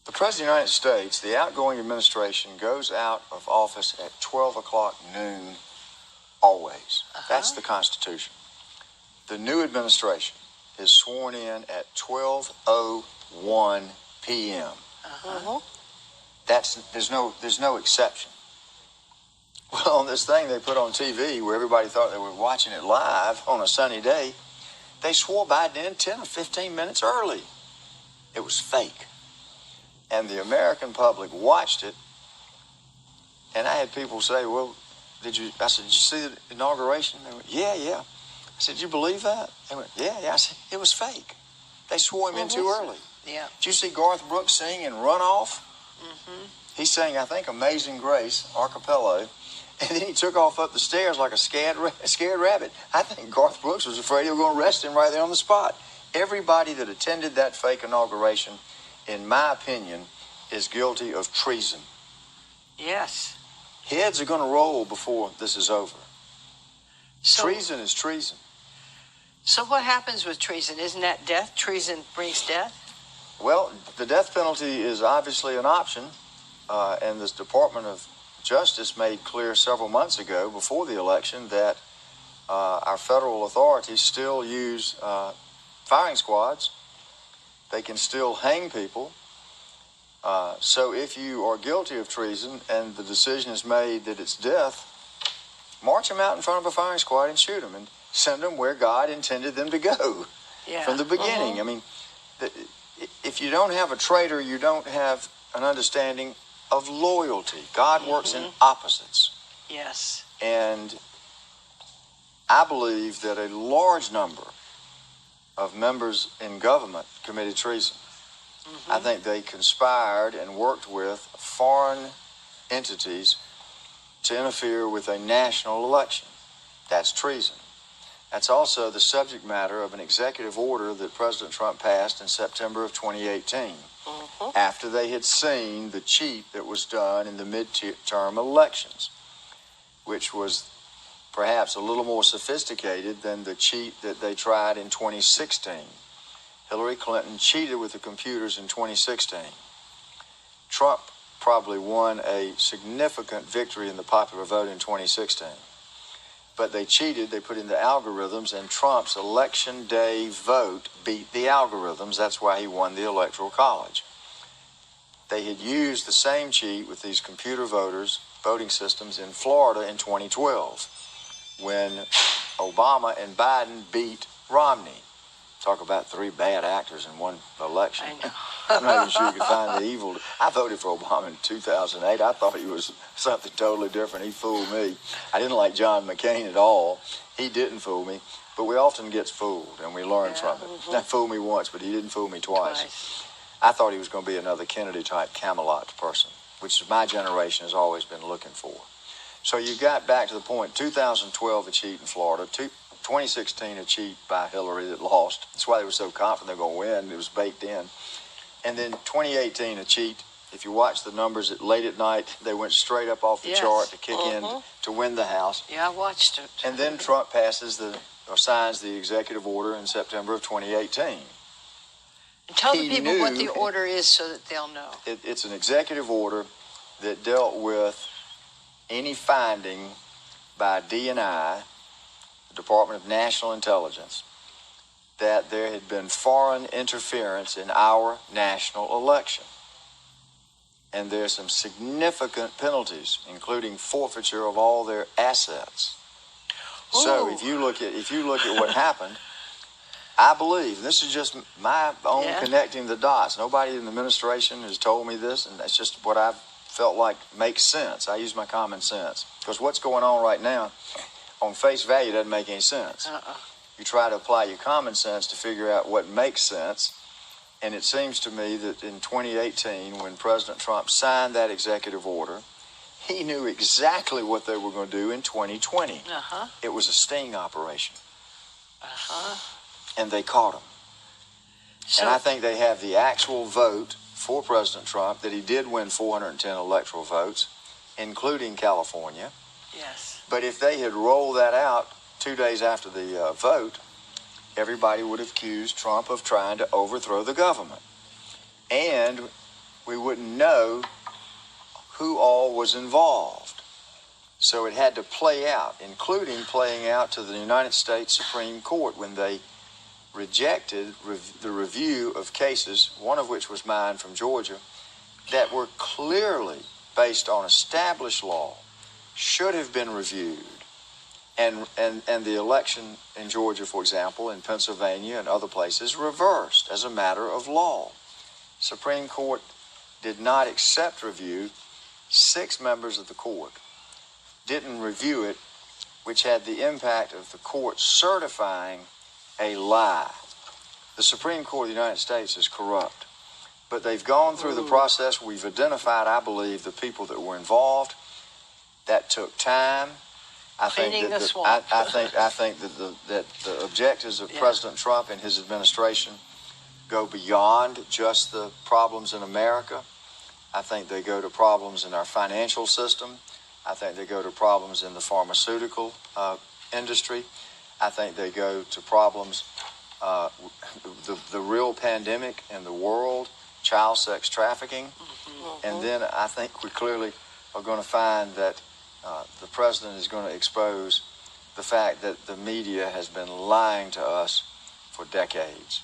The President of the United States, the outgoing administration, goes out of office at 12 o'clock noon always. That's the Constitution. The new administration is sworn in at 12:01 p.m. There's no exception. Well, on this thing they put on TV where everybody thought they were watching it live on a sunny day, they swore Biden in 10 or 15 minutes early. It was fake. And the American public watched it, and I had people say, well, I said, did you see the inauguration? They went, yeah. I said, did you believe that? They went, yeah. I said, it was fake. They swore him in too early. Yeah. Did you see Garth Brooks sing in Runoff? He sang, I think, Amazing Grace, a cappella, and then he took off up the stairs like a scared rabbit. I think Garth Brooks was afraid they were going to arrest him right there on the spot. Everybody that attended that fake inauguration, in my opinion, is guilty of treason. Yes. Heads are going to roll before this is over. Treason is treason. So what happens with treason? Isn't that death? Treason brings death? Well, the death penalty is obviously an option, and this Department of Justice made clear several months ago, before the election, that our federal authorities still use firing squads. They can still hang people. So if you are guilty of treason and the decision is made that it's death, march them out in front of a firing squad and shoot them and send them where God intended them to go from the beginning. I mean, if you don't have a traitor, you don't have an understanding of loyalty. God works in opposites. Yes. And I believe that a large number of members in government committed treason. I think they conspired and worked with foreign entities to interfere with a national election. That's treason. That's also the subject matter of an executive order that President Trump passed in September of 2018, after they had seen the cheat that was done in the midterm elections, which was perhaps a little more sophisticated than the cheat that they tried in 2016. Hillary Clinton cheated with the computers in 2016. Trump probably won a significant victory in the popular vote in 2016. But they cheated, they put in the algorithms, and Trump's election day vote beat the algorithms. That's why he won the Electoral College. They had used the same cheat with these computer voting systems in Florida in 2012, when Obama and Biden beat Romney. Talk about three bad actors in one election. I know. I'm not even sure you could find the evil. I voted for Obama in 2008. I thought he was something totally different. He fooled me. I didn't like John McCain at all. He didn't fool me. But we often get fooled, and we learn from it. That fooled me once, but he didn't fool me twice. I thought he was going to be another Kennedy-type Camelot person, which my generation has always been looking for. So you got back to the point, 2012, a cheat in Florida, 2016, a cheat by Hillary that lost. That's why they were so confident they were going to win. It was baked in. And then 2018, a cheat. If you watch the numbers late at night, they went straight up off the chart to kick in to win the House. Yeah, I watched it. And then Trump signs the executive order in September of 2018. And tell the people what the order is so that they'll know. It's an executive order that dealt with any finding by DNI, the Department of National Intelligence, that there had been foreign interference in our national election. And there's some significant penalties, including forfeiture of all their assets. Ooh. So if you look at what happened, I believe, this is just my own connecting the dots. Nobody in the administration has told me this, and that's just what I've felt like makes sense. I use my common sense. Because what's going on right now, on face value, doesn't make any sense. You try to apply your common sense to figure out what makes sense. And it seems to me that in 2018, when President Trump signed that executive order, he knew exactly what they were going to do in 2020. It was a sting operation. And they caught him. And I think they have the actual vote for President Trump, that he did win 410 electoral votes, including California. Yes. But if they had rolled that out 2 days after the vote, everybody would have accused Trump of trying to overthrow the government. And we wouldn't know who all was involved. So it had to play out, including playing out to the United States Supreme Court when they rejected the review of cases, one of which was mine from Georgia, that were clearly based on established law, should have been reviewed. And the election in Georgia, for example, in Pennsylvania and other places, reversed as a matter of law. Supreme Court did not accept review. 6 members of the court didn't review it, which had the impact of the court certifying a lie. The Supreme Court of the United States is corrupt, but they've gone through the process. We've identified, I believe, the people that were involved. That took time. I think that the objectives of President Trump and his administration go beyond just the problems in America. I think they go to problems in our financial system. I think they go to problems in the pharmaceutical industry. I think they go to problems, the real pandemic in the world, child sex trafficking. And then I think we clearly are going to find that the president is going to expose the fact that the media has been lying to us for decades.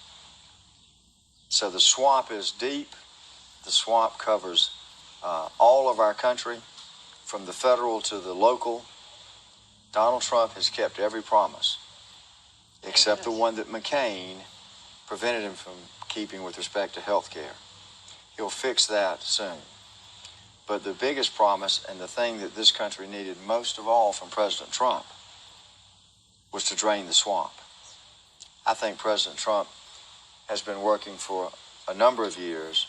So the swamp is deep. The swamp covers all of our country, from the federal to the local. Donald Trump has kept every promise, except the one that McCain prevented him from keeping with respect to health care. He'll fix that soon. But the biggest promise, and the thing that this country needed most of all from President Trump, was to drain the swamp. I think President Trump has been working for a number of years.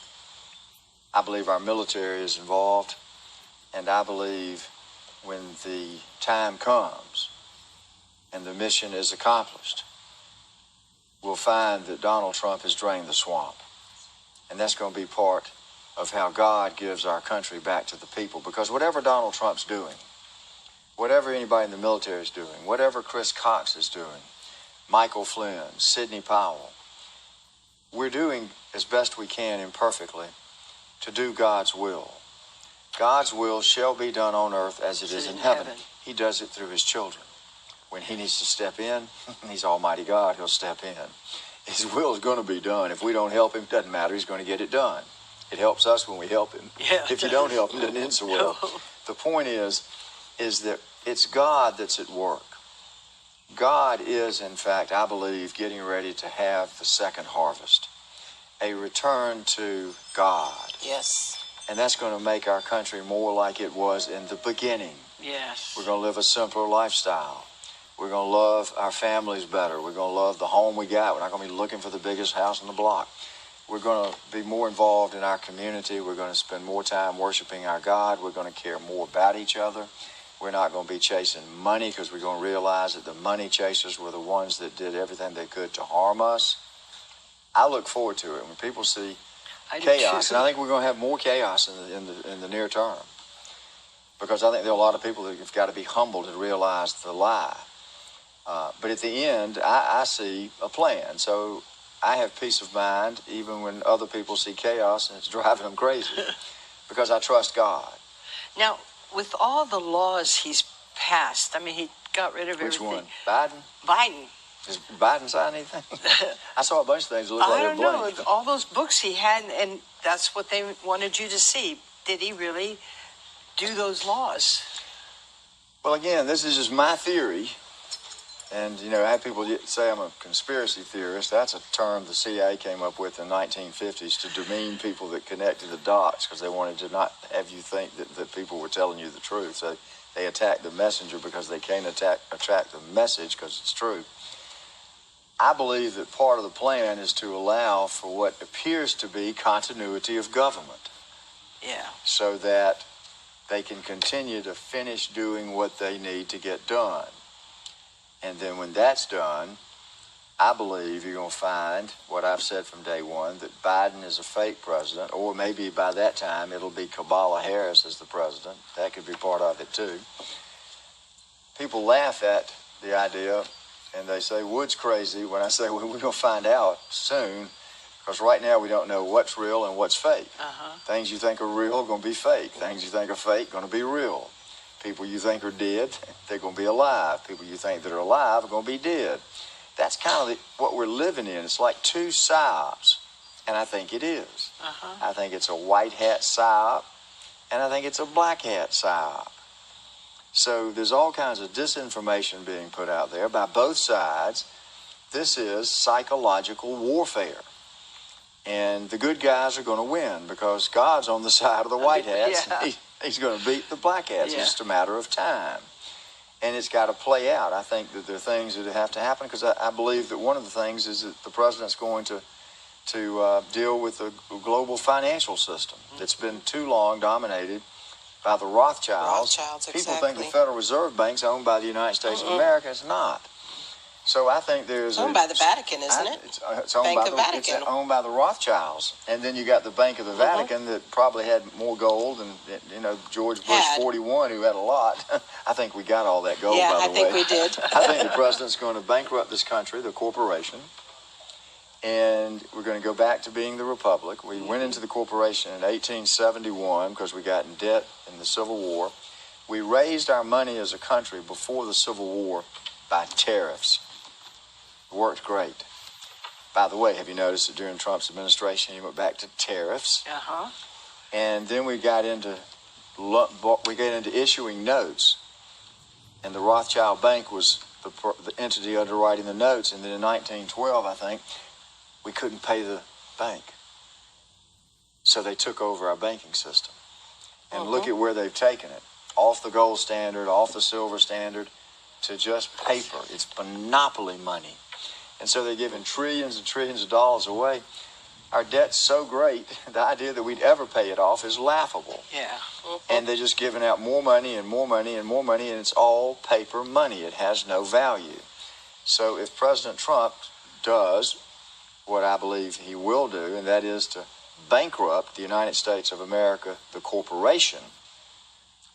I believe our military is involved, and I believe when the time comes and the mission is accomplished, we'll find that Donald Trump has drained the swamp. And that's going to be part of how God gives our country back to the people. Because whatever Donald Trump's doing, whatever anybody in the military is doing, whatever Chris Cox is doing, Michael Flynn, Sidney Powell, we're doing as best we can imperfectly to do God's will. God's will shall be done on earth as it is in heaven. He does it through his children. When he needs to step in, he's Almighty God, he'll step in. His will is going to be done. If we don't help him, doesn't matter, he's going to get it done. It helps us when we help him. Yeah, if you don't help him, it doesn't end so well. No. The point is that it's God that's at work. God is, in fact, I believe, getting ready to have the second harvest, a return to God. Yes. And that's going to make our country more like it was in the beginning. Yes. We're going to live a simpler lifestyle. We're going to love our families better. We're going to love the home we got. We're not going to be looking for the biggest house on the block. We're going to be more involved in our community. We're going to spend more time worshiping our God. We're going to care more about each other. We're not going to be chasing money, because we're going to realize that the money chasers were the ones that did everything they could to harm us. I look forward to it when people see chaos, and I think we're going to have more chaos in the near term, because I think there are a lot of people that have got to be humbled and realize the lie. But at the end, I see a plan. So I have peace of mind even when other people see chaos and it's driving them crazy, because I trust God. Now, with all the laws he's passed, I mean, he got rid of everything. Which one? Biden? Biden. Does Biden sign anything? I saw a bunch of things that looked like they're blank. I don't know. All those books he had, and that's what they wanted you to see. Did he really do those laws? Well, again, this is just my theory. And, you know, I have people say I'm a conspiracy theorist. That's a term the CIA came up with in the 1950s to demean people that connected the dots, because they wanted to not have you think that people were telling you the truth. So they attack the messenger because they can't attract the message because it's true. I believe that part of the plan is to allow for what appears to be continuity of government. Yeah. So that they can continue to finish doing what they need to get done. And then when that's done, I believe you're going to find what I've said from day one, that Biden is a fake president, or maybe by that time it'll be Kamala Harris as the president. That could be part of it too. People laugh at the idea, and they say, Wood's crazy, when I say, well, we're going to find out soon Because right now we don't know what's real and what's fake. Things you think are real are going to be fake. Things you think are fake are going to be real. People you think are dead, they're going to be alive. People you think that are alive are going to be dead. That's kind of what we're living in. It's like two psyops, and I think it is. I think it's a white hat psyop, and I think it's a black hat psyop. So there's all kinds of disinformation being put out there by both sides. This is psychological warfare. And the good guys are going to win because God's on the side of the white hats. Yeah. He's going to beat the black hats. Yeah. It's just a matter of time. And it's got to play out. I think that there are things that have to happen because I believe that one of the things is that the president's going to deal with the global financial system that's been too long dominated by the Rothschilds. People think the Federal Reserve Bank's owned by the United States of America. It's not. So I think there's owned by the Vatican, isn't it? It's owned by the Vatican. It's owned by the Rothschilds, and then you got the Bank of the Vatican that probably had more gold than George Bush 41, who had a lot. I think we got all that gold. Yeah, by the way. I think we did. I think the president's going to bankrupt this country, the corporation, and we're going to go back to being the republic. We went into the corporation in 1871 because we got in debt in the Civil War. We raised our money as a country before the Civil War by tariffs. Worked great. By the way, have you noticed that during Trump's administration, he went back to tariffs? And then we got into issuing notes, and the Rothschild Bank was the entity underwriting the notes. And then in 1912, I think, we couldn't pay the bank, so they took over our banking system. And look at where they've taken it: off the gold standard, off the silver standard, to just paper. It's monopoly money. And so they're giving trillions and trillions of dollars away. Our debt's so great, the idea that we'd ever pay it off is laughable. Yeah. And they're just giving out more money and more money and more money, and it's all paper money. It has no value. So if President Trump does what I believe he will do, and that is to bankrupt the United States of America, the corporation,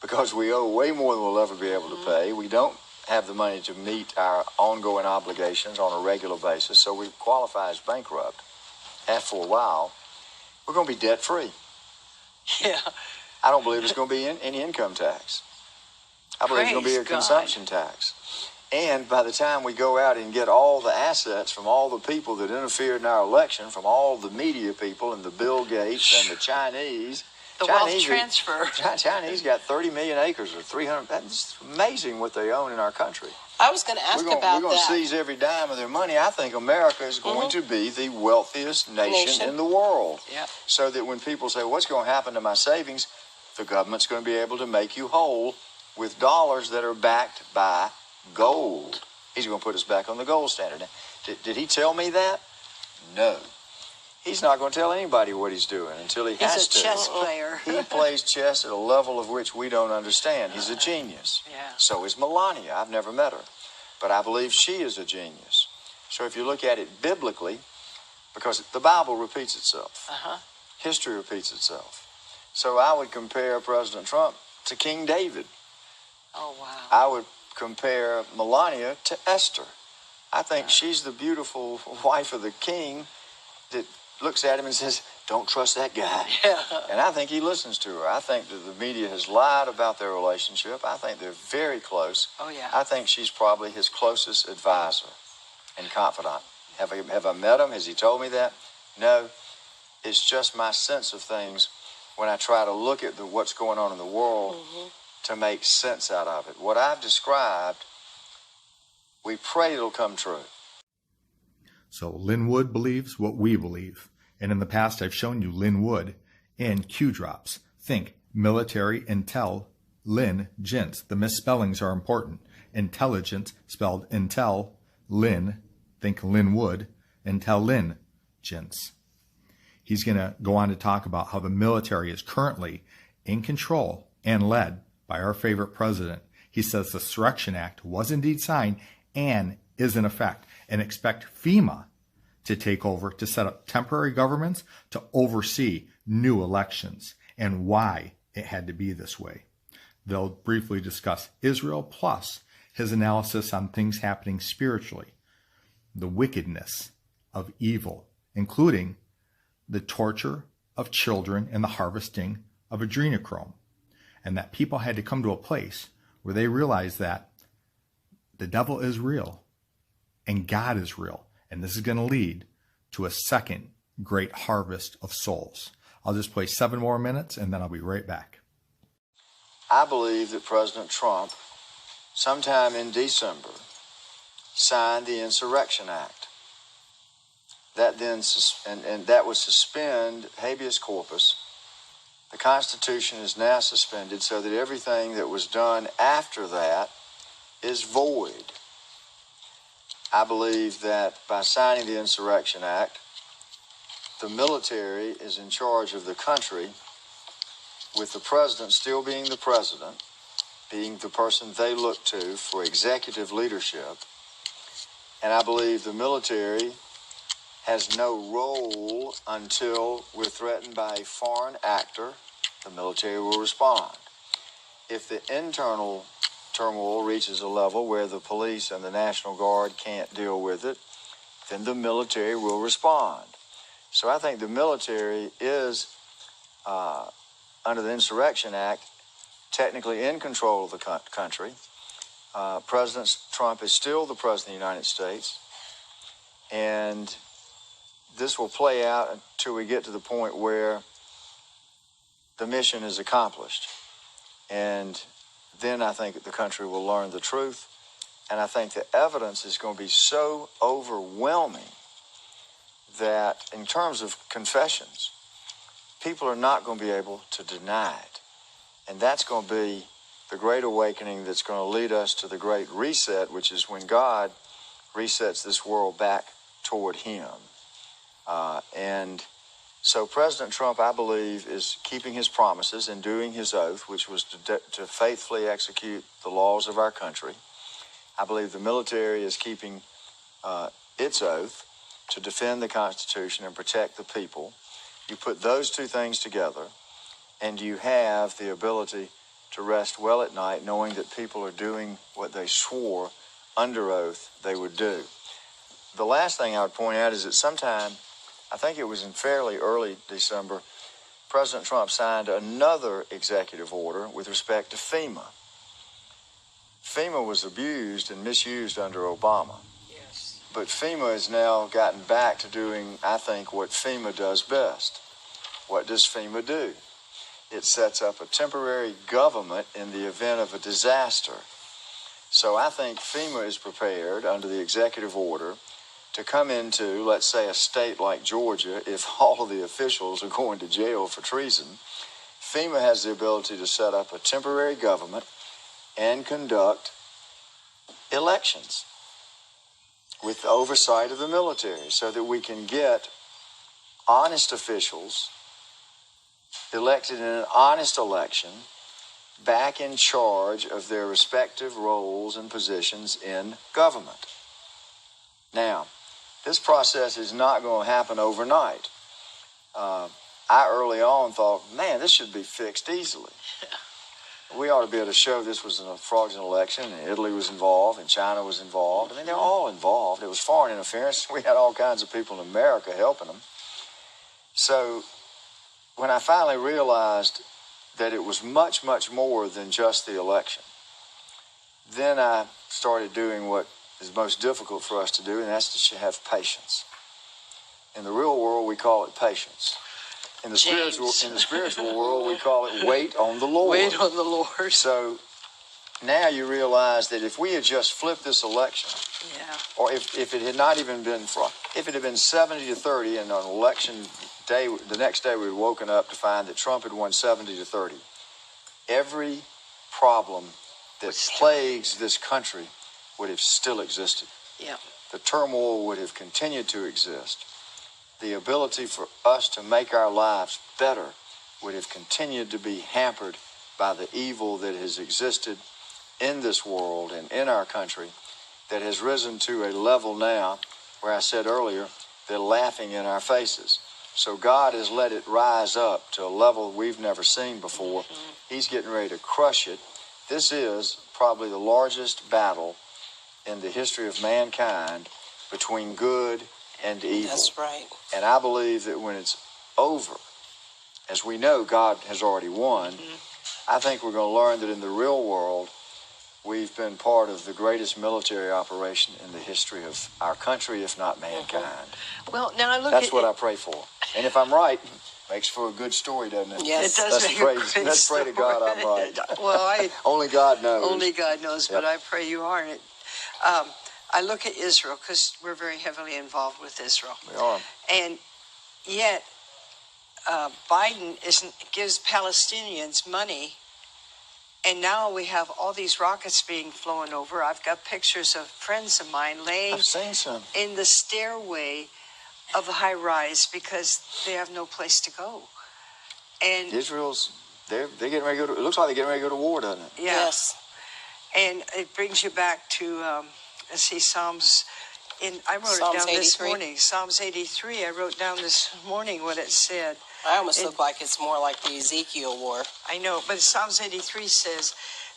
because we owe way more than we'll ever be able to pay. We don't have the money to meet our ongoing obligations on a regular basis, so we qualify as bankrupt. For a while, we're going to be debt-free. Yeah. I don't believe there's going to be any income tax. I believe there's going to be a consumption tax. And by the time we go out and get all the assets from all the people that interfered in our election, from all the media people and the Bill Gates and the Chinese, wealth transfer. Chinese got 30 million acres or 300. That's amazing what they own in our country. I was going to ask about that. We're going to seize every dime of their money. I think America is going to be the wealthiest nation in the world. Yeah. So that when people say, what's going to happen to my savings, the government's going to be able to make you whole with dollars that are backed by gold. He's going to put us back on the gold standard. Now, did he tell me that? No. He's not going to tell anybody what he's doing until he has to. He's a chess player. He plays chess at a level of which we don't understand. He's a genius. Yeah. So is Melania. I've never met her, but I believe she is a genius. So if you look at it biblically, because the Bible repeats itself. History repeats itself. So I would compare President Trump to King David. Oh, wow. I would compare Melania to Esther. I think she's the beautiful wife of the king that looks at him and says, don't trust that guy. Yeah. And I think he listens to her. I think that the media has lied about their relationship. I think they're very close. Oh, yeah. I think she's probably his closest advisor and confidant. Have I met him? Has he told me that? No. It's just my sense of things when I try to look at what's going on in the world to make sense out of it. What I've described, we pray it'll come true. So Lin Wood believes what we believe. And in the past, I've shown you Lin Wood in Q drops. Think military intel, Lin, gents. The misspellings are important. Intelligent, spelled intel, Lin, think Lin Wood, Intel-Lin, gents. He's going to go on to talk about how the military is currently in control and led by our favorite president. He says the Surrection Act was indeed signed and is in effect, and expect FEMA to take over to set up temporary governments to oversee new elections and why it had to be this way. They'll briefly discuss Israel plus his analysis on things happening spiritually, the wickedness of evil, including the torture of children and the harvesting of adrenochrome, and that people had to come to a place where they realized that the devil is real and God is real, and this is going to lead to a second great harvest of souls. I'll just play 7 more minutes and then I'll be right back. I believe that President Trump, sometime in December, signed the Insurrection Act. That then, and that would suspend habeas corpus. The Constitution is now suspended so that everything that was done after that is void. I believe that by signing the Insurrection Act, the military is in charge of the country, with the president still being the president, being the person they look to for executive leadership. And I believe the military has no role until we're threatened by a foreign actor. The military will respond. If the internal turmoil reaches a level where the police and the National Guard can't deal with it, then the military will respond. So I think the military is, under the Insurrection Act, technically in control of the country. President Trump is still the President of the United States. And this will play out until we get to the point where the mission is accomplished. And then I think the country will learn the truth. And I think the evidence is going to be so overwhelming that in terms of confessions, people are not going to be able to deny it. And that's going to be the great awakening that's going to lead us to the great reset, which is when God resets this world back toward him. And so President Trump, I believe, is keeping his promises and doing his oath, which was to faithfully execute the laws of our country. I believe the military is keeping its oath to defend the Constitution and protect the people. You put those two things together, and you have the ability to rest well at night knowing that people are doing what they swore under oath they would do. The last thing I would point out is that sometime, I think it was in fairly early December, President Trump signed another executive order with respect to FEMA. FEMA was abused and misused under Obama. Yes. But FEMA has now gotten back to doing, I think, what FEMA does best. What does FEMA do? It sets up a temporary government in the event of a disaster. So I think FEMA is prepared under the executive order to come into, let's say, a state like Georgia. If all of the officials are going to jail for treason, FEMA has the ability to set up a temporary government and conduct elections with the oversight of the military so that we can get honest officials elected in an honest election back in charge of their respective roles and positions in government. Now, this process is not going to happen overnight. I early on thought, man, this should be fixed easily. We ought to be able to show this was a fraudulent election, and Italy was involved, and China was involved. I mean, they're all involved. It was foreign interference. We had all kinds of people in America helping them. So when I finally realized that it was much, much more than just the election, then I started doing what is most difficult for us to do, and that's to have patience. In the real world, we call it patience. In the spiritual world, we call it wait on the Lord. Wait on the Lord. So now you realize that if we had just flipped this election, or if it had not even been if it had been 70-30, and on election day, the next day we had woken up to find that Trump had won 70-30, every problem that plagues this country would have still existed. Yeah. The turmoil would have continued to exist. The ability for us to make our lives better would have continued to be hampered by the evil that has existed in this world and in our country, that has risen to a level now where I said earlier, they're laughing in our faces. So God has let it rise up to a level we've never seen before. Mm-hmm. He's getting ready to crush it. This is probably the largest battle in the history of mankind between good and evil. That's right. And I believe that when it's over, as we know God has already won, I think we're going to learn that in the real world, we've been part of the greatest military operation in the history of our country, if not mankind. Well, now I look That's at what I pray for. And if I'm right, makes for a good story, doesn't it? Yes. It does Let's make pray, a great let's pray to God I'm right. Well, Only God knows. only God knows, but Yep. I pray you aren't. I look at Israel because we're very heavily involved with Israel. We are. And yet, Biden gives Palestinians money, and now we have all these rockets being flown over. I've got pictures of friends of mine laying I've seen some. in the stairway of a high rise because they have no place to go. And They're getting ready to go to, it looks like they're getting ready to go to war, doesn't it? yeah, Yes. and it brings you back to let's see, Psalms. I wrote Psalms it down this 83. morning. Psalms 83. I wrote down this morning what it said. I almost look like it's more like the Ezekiel war. I know, but Psalms 83 says,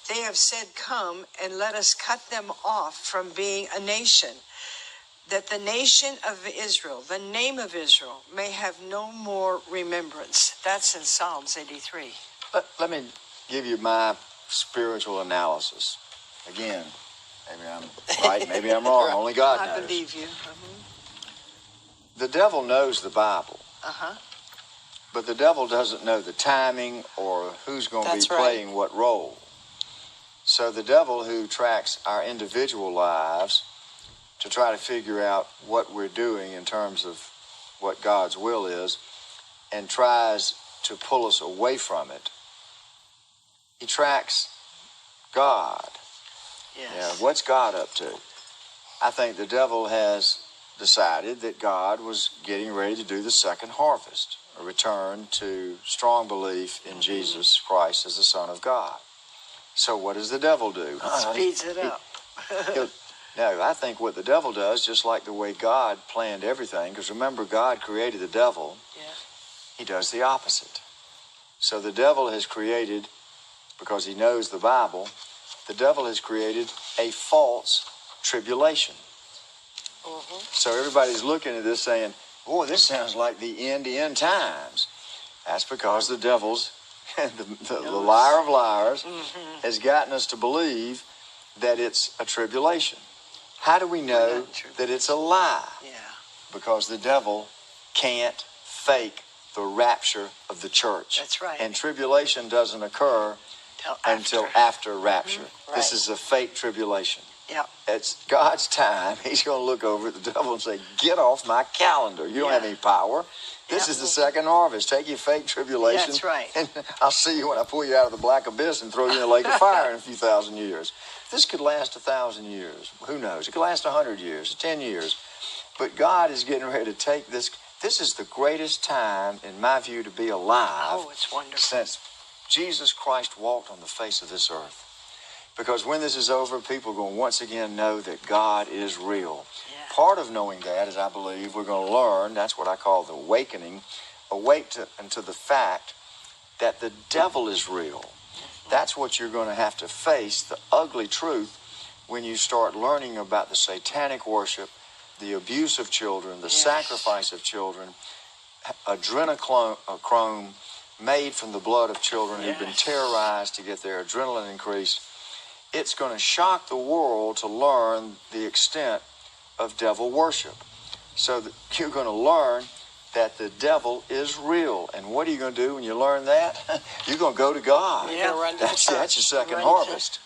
"They have said, 'Come and let us cut them off from being a nation, that the nation of Israel, the name of Israel, may have no more remembrance.'" That's in Psalms 83. Let me give you my spiritual analysis. Again, maybe I'm right, maybe I'm wrong. Only God I knows. believe you. The devil knows the Bible, Uh-huh. but the devil doesn't know the timing or who's going to be That's right. playing what role. So the devil, who tracks our individual lives to try to figure out what we're doing in terms of what God's will is, and tries to pull us away from it, he tracks God. Yes. Yeah, what's God up to? I think the devil has decided that God was getting ready to do the second harvest, a return to strong belief in Jesus Christ as the Son of God. So what does the devil do? Speeds it up. No, I think what the devil does, just like the way God planned everything, because remember, God created the devil, Yeah. he does the opposite. So the devil has created, because he knows the Bible, the devil has created a false tribulation. So everybody's looking at this saying, boy, this sounds like the end times. That's because the devil's, the liar of liars, has gotten us to believe that it's a tribulation. How do we know that it's a lie? Yeah. Because the devil can't fake the rapture of the church. That's right. And tribulation doesn't occur until after rapture. This Right. is a fake tribulation. Yeah. It's God's time. He's going to look over at the devil and say, get off my calendar. You don't have any power. This is the second harvest. Take your fake tribulation. That's right. And I'll see you when I pull you out of the black abyss and throw you in the lake of fire in a few thousand years. This could last 1,000 years. Who knows? It could last 100 years, 10 years. But God is getting ready to take this. This is the greatest time, in my view, to be alive. Oh, it's wonderful. Since Jesus Christ walked on the face of this earth. Because when this is over, people are going to once again know that God is real. Yeah. Part of knowing that is, I believe, we're going to learn, that's what I call the awakening, awake to the fact that the devil is real. That's what you're going to have to face, the ugly truth, when you start learning about the satanic worship, the abuse of children, the sacrifice of children, adrenochrome made from the blood of children who've been terrorized to get their adrenaline increased. It's going to shock the world to learn the extent of devil worship. So that you're going to learn that the devil is real. And what are you going to do when you learn that? You're going to go to God. You're gonna run to the That's church. your second Run to- harvest.